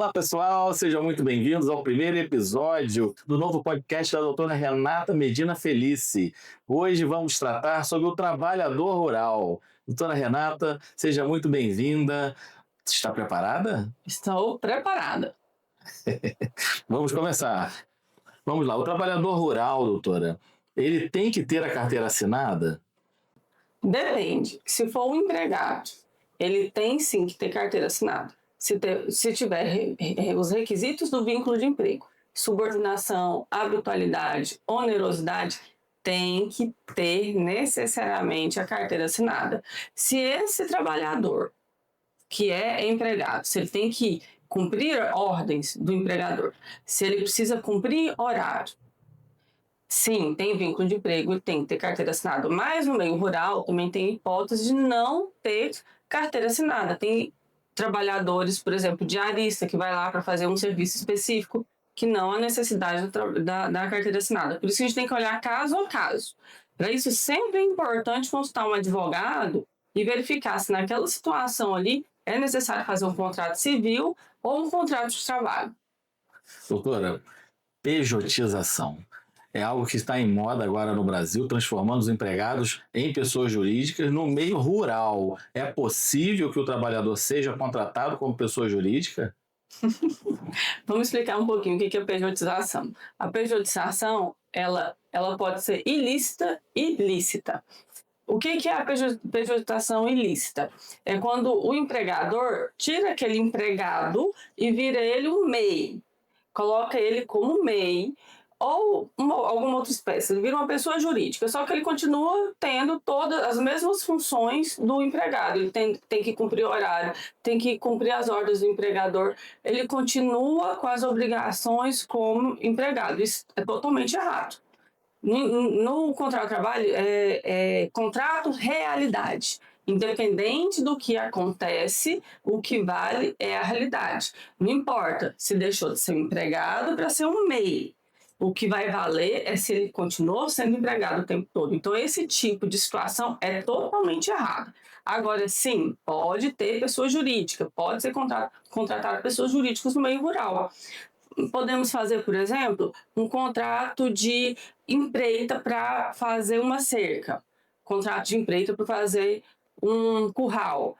Olá, pessoal, sejam muito bem-vindos ao primeiro episódio do novo podcast da doutora Renata Medina Felice. Hoje vamos tratar sobre o trabalhador rural. Doutora Renata, seja muito bem-vinda. Está preparada? Estou preparada. Vamos começar. Vamos lá, o trabalhador rural, doutora, ele tem que ter a carteira assinada? Depende. Se for um empregado, ele tem sim que ter carteira assinada. Se tiver os requisitos do vínculo de emprego, subordinação, habitualidade, onerosidade, tem que ter necessariamente a carteira assinada. Se esse trabalhador, que é empregado, se ele tem que cumprir ordens do empregador, se ele precisa cumprir horário, sim, tem vínculo de emprego e tem que ter carteira assinada. Mas no meio rural também tem hipótese de não ter carteira assinada. Tem trabalhadores, por exemplo, diarista, que vai lá para fazer um serviço específico, que não há necessidade da carteira assinada. Por isso que a gente tem que olhar caso a caso. Para isso, sempre é importante consultar um advogado e verificar se naquela situação ali é necessário fazer um contrato civil ou um contrato de trabalho. Doutora, pejotização é algo que está em moda agora no Brasil, transformando os empregados em pessoas jurídicas no meio rural. É possível que o trabalhador seja contratado como pessoa jurídica? Vamos explicar um pouquinho o que é a pejotização. A pejotização, ela pode ser ilícita e lícita. O que é a pejotização ilícita? É quando o empregador tira aquele empregado e vira ele um MEI. Coloca ele como MEI ou alguma outra espécie. Ele vira uma pessoa jurídica, só que ele continua tendo todas as mesmas funções do empregado. Ele tem que cumprir horário, tem que cumprir as ordens do empregador. Ele continua com as obrigações como empregado. Isso é totalmente errado. No contrato de trabalho, é contrato realidade. Independente do que acontece, o que vale é a realidade. Não importa se deixou de ser um empregado para ser um MEI. O que vai valer é se ele continuou sendo empregado o tempo todo. Então, esse tipo de situação é totalmente errado. Agora, sim, pode ter pessoa jurídica, pode ser contratar pessoas jurídicas no meio rural. Podemos fazer, por exemplo, um contrato de empreita para fazer uma cerca, contrato de empreita para fazer um curral.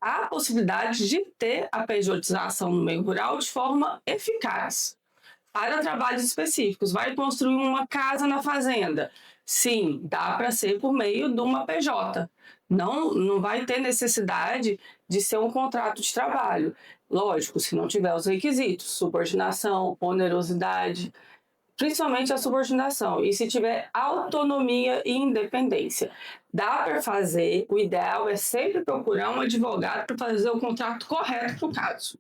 Há a possibilidade de ter a pejotização no meio rural de forma eficaz para trabalhos específicos. Vai construir uma casa na fazenda. Sim, dá para ser por meio de uma PJ. Não vai ter necessidade de ser um contrato de trabalho. Lógico, se não tiver os requisitos, subordinação, onerosidade, principalmente a subordinação. E se tiver autonomia e independência. Dá para fazer, o ideal é sempre procurar um advogado para fazer o contrato correto para o caso.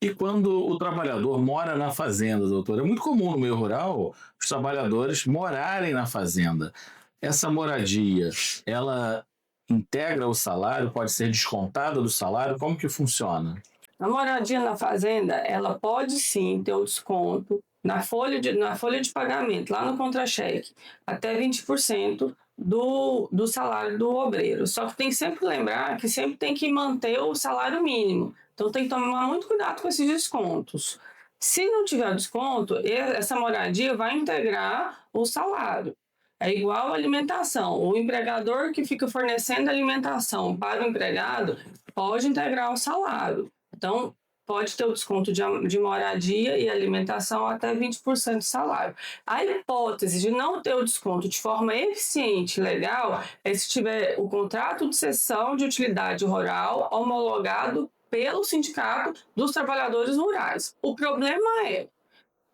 E quando o trabalhador mora na fazenda, doutor? É muito comum no meio rural os trabalhadores morarem na fazenda. Essa moradia, ela integra o salário, pode ser descontada do salário? Como que funciona? A moradia na fazenda, ela pode sim ter o desconto na folha de pagamento, lá no contra-cheque, até 20% do salário do obreiro. Só que tem que sempre lembrar que sempre tem que manter o salário mínimo. Então tem que tomar muito cuidado com esses descontos. Se não tiver desconto, essa moradia vai integrar o salário. É igual a alimentação. O empregador que fica fornecendo alimentação para o empregado pode integrar o salário. Então, pode ter o desconto de moradia e alimentação até 20% do salário. A hipótese de não ter o desconto de forma eficiente e legal é se tiver o contrato de cessão de utilidade rural homologado pelo Sindicato dos Trabalhadores Rurais. O problema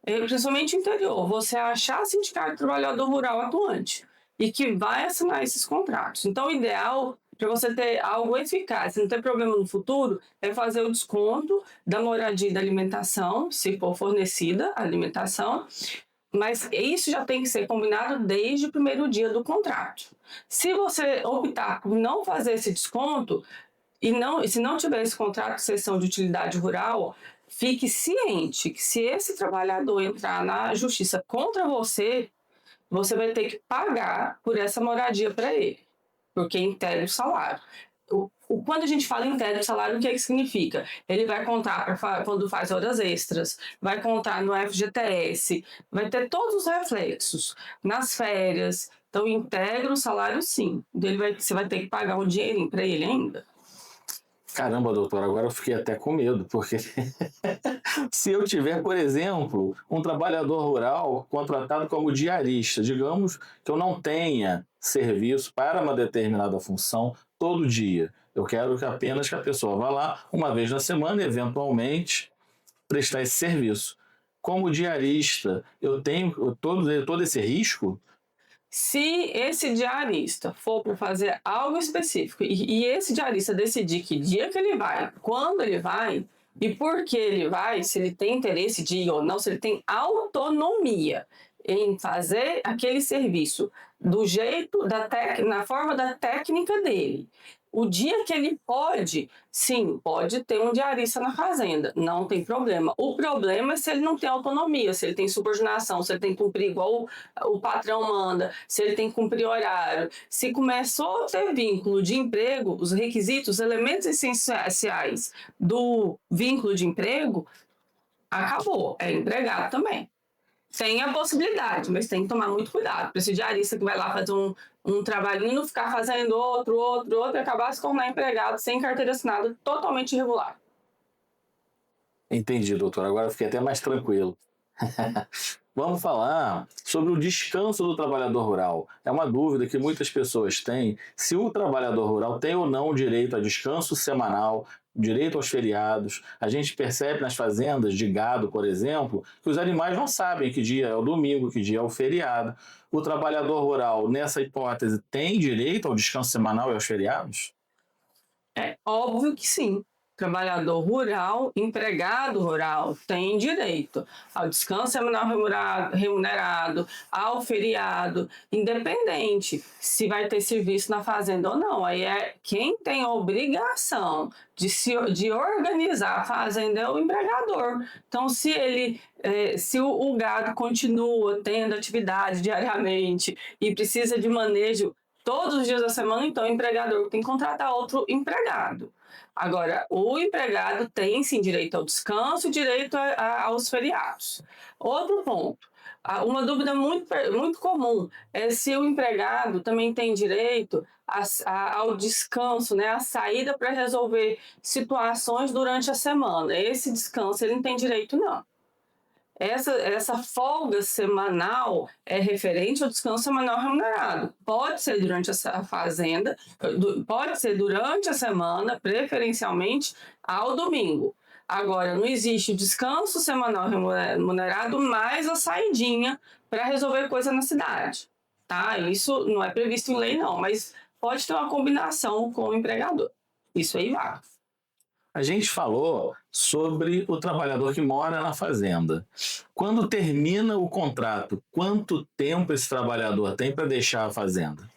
principalmente no interior, você achar sindicato de trabalhador rural atuante e que vai assinar esses contratos. Então, o ideal para você ter algo eficaz, não ter problema no futuro, é fazer o desconto da moradia e da alimentação, se for fornecida a alimentação, mas isso já tem que ser combinado desde o primeiro dia do contrato. Se você optar por não fazer esse desconto, e se não tiver esse contrato de cessão de utilidade rural, fique ciente que se esse trabalhador entrar na justiça contra você, você vai ter que pagar por essa moradia para ele, porque integra o salário. Quando a gente fala integro salário, o que é que significa? Ele vai contar quando faz horas extras, vai contar no FGTS, vai ter todos os reflexos nas férias. Então, integra o salário, sim. Você vai ter que pagar um dinheirinho para ele ainda. Caramba, doutor, agora eu fiquei até com medo, porque se eu tiver, por exemplo, um trabalhador rural contratado como diarista, digamos que eu não tenha serviço para uma determinada função todo dia. Eu quero que apenas que a pessoa vá lá uma vez na semana, eventualmente, prestar esse serviço. Como diarista, eu tenho todo esse risco? Se esse diarista for para fazer algo específico e esse diarista decidir que dia que ele vai, quando ele vai e por que ele vai, se ele tem interesse de ir ou não, se ele tem autonomia em fazer aquele serviço do jeito, na forma da técnica dele. O dia que ele pode, sim, pode ter um diarista na fazenda, não tem problema. O problema é se ele não tem autonomia, se ele tem subordinação, se ele tem que cumprir igual o patrão manda, se ele tem que cumprir horário. Se começou a ter vínculo de emprego, os requisitos, os elementos essenciais do vínculo de emprego, acabou, é empregado também. Tem a possibilidade, mas tem que tomar muito cuidado. Para esse diarista que vai lá fazer um trabalhinho, ficar fazendo outro, e acabar se tornar empregado sem carteira assinada, totalmente irregular. Entendi, doutor. Agora eu fiquei até mais tranquilo. Vamos falar sobre o descanso do trabalhador rural. É uma dúvida que muitas pessoas têm, se o trabalhador rural tem ou não direito a descanso semanal, direito aos feriados. A gente percebe nas fazendas de gado, por exemplo, que os animais não sabem que dia é o domingo, que dia é o feriado. O trabalhador rural, nessa hipótese, tem direito ao descanso semanal e aos feriados? É óbvio que sim. Trabalhador rural, empregado rural, tem direito ao descanso semanal remunerado, ao feriado, independente se vai ter serviço na fazenda ou não. Aí é quem tem a obrigação de organizar a fazenda é o empregador. Então, se o gado continua tendo atividade diariamente e precisa de manejo todos os dias da semana, então o empregador tem que contratar outro empregado. Agora, o empregado tem sim direito ao descanso e direito aos feriados. Outro ponto, uma dúvida muito comum é se o empregado também tem direito ao descanso, né, a saída para resolver situações durante a semana. Esse descanso ele não tem direito, não. Essa folga semanal é referente ao descanso semanal remunerado. Pode ser durante a fazenda, pode ser durante a semana, preferencialmente ao domingo. Agora, não existe o descanso semanal remunerado mais a saidinha para resolver coisa na cidade. Tá? Isso não é previsto em lei, não, mas pode ter uma combinação com o empregador. Isso aí vai. A gente falou sobre o trabalhador que mora na fazenda. Quando termina o contrato, quanto tempo esse trabalhador tem para deixar a fazenda?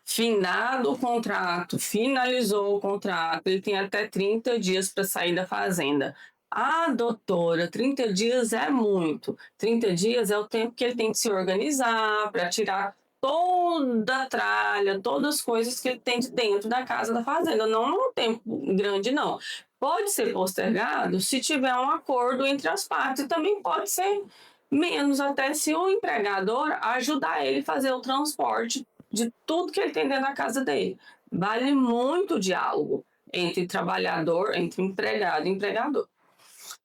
Finado o contrato, finalizou o contrato, ele tem até 30 dias para sair da fazenda. Ah, doutora, 30 dias é muito. 30 dias é o tempo que ele tem que se organizar para tirar toda a tralha, todas as coisas que ele tem de dentro da casa da fazenda. Não é um tempo grande, não. Pode ser postergado se tiver um acordo entre as partes. E também pode ser menos, até se o empregador ajudar ele a fazer o transporte de tudo que ele tem dentro da casa dele. Vale muito o diálogo entre trabalhador, entre empregado e empregador.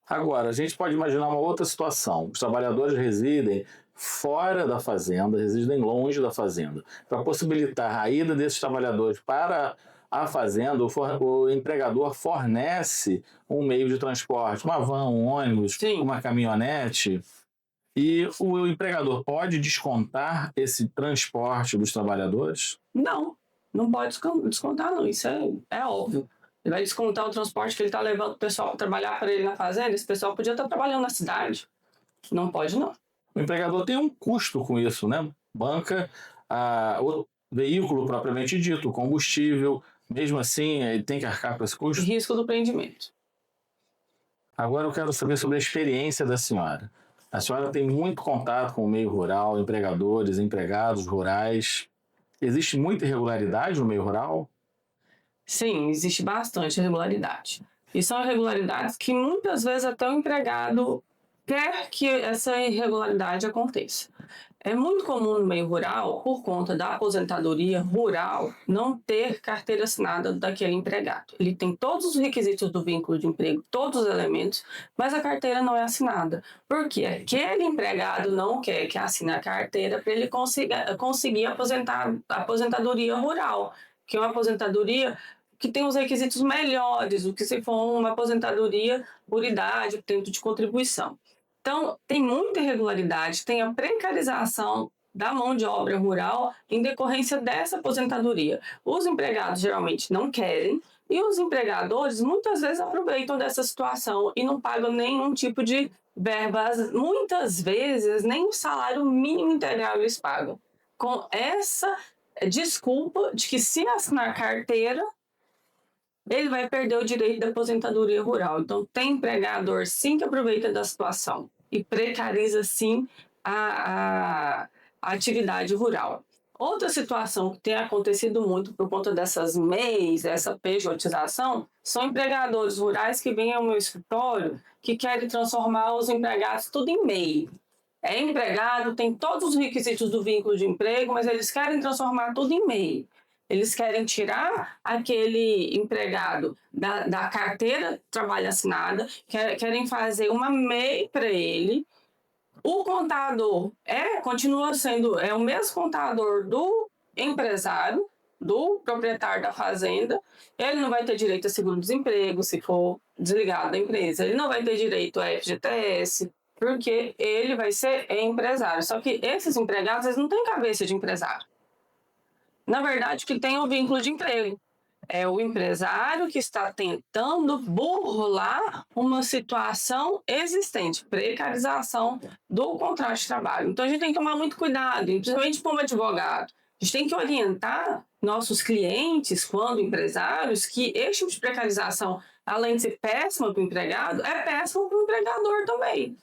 Agora, a gente pode imaginar uma outra situação. Os trabalhadores residem fora da fazenda, residem longe da fazenda. Para possibilitar a ida desses trabalhadores para a fazenda, o empregador fornece um meio de transporte, uma van, um ônibus, Sim. Uma caminhonete. E o empregador pode descontar esse transporte dos trabalhadores? Não, não pode descontar, não. Isso é óbvio. Ele vai descontar o transporte que ele está levando o pessoal para trabalhar para ele na fazenda. Esse pessoal podia estar trabalhando na cidade. Não pode, não. O empregador tem um custo com isso, né? Banca o veículo propriamente dito, o combustível. Mesmo assim, ele tem que arcar com esse custo? Risco do prendimento. Agora eu quero saber sobre a experiência da senhora. A senhora tem muito contato com o meio rural, empregadores, empregados rurais. Existe muita irregularidade no meio rural? Sim, existe bastante irregularidade. E são irregularidades que muitas vezes até o empregado quer que essa irregularidade aconteça. É muito comum no meio rural, por conta da aposentadoria rural, não ter carteira assinada daquele empregado. Ele tem todos os requisitos do vínculo de emprego, todos os elementos, mas a carteira não é assinada. Porque aquele empregado não quer que assine a carteira para ele conseguir a aposentadoria rural, que é uma aposentadoria que tem os requisitos melhores do que se for uma aposentadoria por idade, tempo de contribuição. Então, tem muita irregularidade, tem a precarização da mão de obra rural em decorrência dessa aposentadoria. Os empregados geralmente não querem e os empregadores muitas vezes aproveitam dessa situação e não pagam nenhum tipo de verbas, muitas vezes nem o salário mínimo integral eles pagam. Com essa desculpa de que se assinar carteira, ele vai perder o direito da aposentadoria rural. Então, tem empregador, sim, que aproveita da situação e precariza, sim, a atividade rural. Outra situação que tem acontecido muito por conta dessas MEIs, essa pejotização, são empregadores rurais que vêm ao meu escritório que querem transformar os empregados tudo em MEI. É empregado, tem todos os requisitos do vínculo de emprego, mas eles querem transformar tudo em MEI. Eles querem tirar aquele empregado da carteira de trabalho assinada, querem fazer uma MEI para ele. O contador continua sendo o mesmo contador do empresário, do proprietário da fazenda. Ele não vai ter direito a seguro-desemprego se for desligado da empresa. Ele não vai ter direito a FGTS, porque ele vai ser empresário. Só que esses empregados, eles não têm cabeça de empresário. Na verdade, que tem o vínculo de emprego. É o empresário que está tentando burlar uma situação existente, precarização do contrato de trabalho. Então, a gente tem que tomar muito cuidado, principalmente como advogado. A gente tem que orientar nossos clientes, quando empresários, que esse tipo de precarização, além de ser péssima para o empregado, é péssima para o empregador também.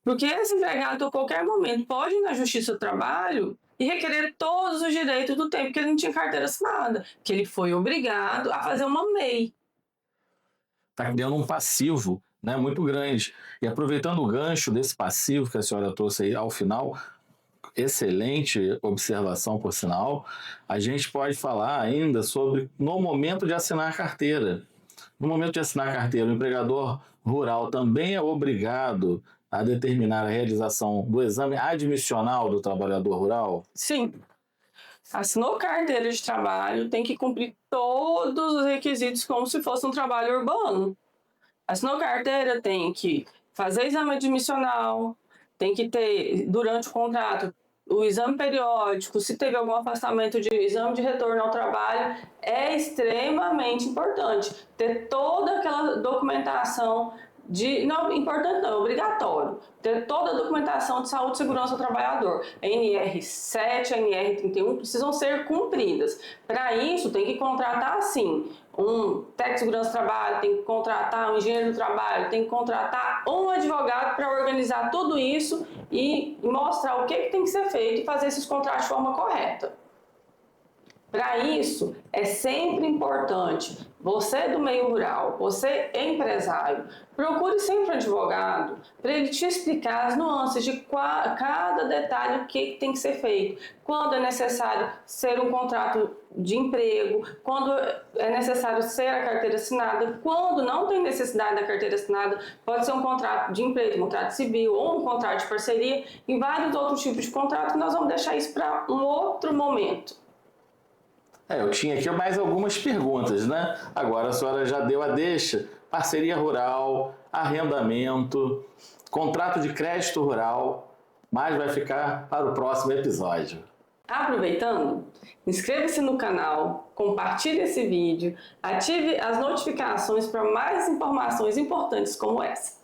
Porque esse empregado, a qualquer momento, pode ir na Justiça do Trabalho e requerer todos os direitos do tempo que ele não tinha carteira assinada, que ele foi obrigado a fazer uma MEI. Está criando um passivo, né, muito grande. E aproveitando o gancho desse passivo que a senhora trouxe aí ao final, excelente observação, por sinal, a gente pode falar ainda sobre no momento de assinar a carteira. No momento de assinar a carteira, o empregador rural também é obrigado a determinar a realização do exame admissional do trabalhador rural? Sim. Assinou carteira de trabalho, tem que cumprir todos os requisitos como se fosse um trabalho urbano. Assinou carteira, tem que fazer exame admissional, tem que ter, durante o contrato, o exame periódico, se teve algum afastamento de exame de retorno ao trabalho, é extremamente importante ter toda aquela documentação não, importante não, é obrigatório, ter toda a documentação de saúde e segurança do trabalhador. A NR7, a NR31 precisam ser cumpridas. Para isso, tem que contratar, sim, um técnico de segurança do trabalho, tem que contratar um engenheiro do trabalho, tem que contratar um advogado para organizar tudo isso e mostrar o que tem que ser feito e fazer esses contratos de forma correta. Para isso, é sempre importante, você do meio rural, você empresário, procure sempre um advogado para ele te explicar as nuances de cada detalhe, o que tem que ser feito, quando é necessário ser um contrato de emprego, quando é necessário ser a carteira assinada, quando não tem necessidade da carteira assinada, pode ser um contrato de emprego, um contrato civil ou um contrato de parceria e vários outros tipos de contrato, nós vamos deixar isso para um outro momento. Eu tinha aqui mais algumas perguntas, né? Agora a senhora já deu a deixa. Parceria rural, arrendamento, contrato de crédito rural, mas vai ficar para o próximo episódio. Aproveitando, inscreva-se no canal, compartilhe esse vídeo, ative as notificações para mais informações importantes como essa.